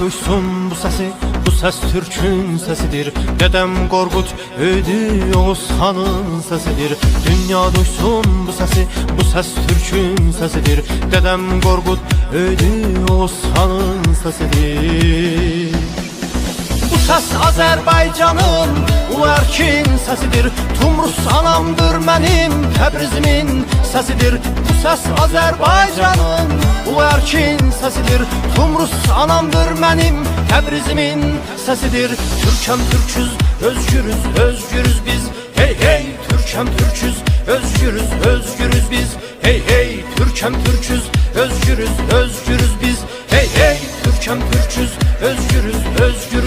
duysun bu sesi, bu ses Türk'ün sesidir. Dedem Qorqud öydü Oğuz Xanın sesidir. Dünya duysun bu sesi, bu ses Türk'ün sesidir. Dedem Qorqud öydü Oğuz Xanın sesidir. Bu ses Azərbaycanın ulu erkin sesidir. Tumrus anamdır mənim Təbrizimin sesidir. Bu ses Azərbaycanın ulu erkin sesidir. Tumrus anamdır mənim Təbrizimin sesidir. Türkəm Türküz, özgürüz, özgürüz biz. Hey hey, Türkəm Türküz, özgürüz, özgürüz biz. Hey hey, Türkəm Türküz, özgürüz, özgürüz biz. Hey hey, Türkəm Türküz, özgürüz, özgürüz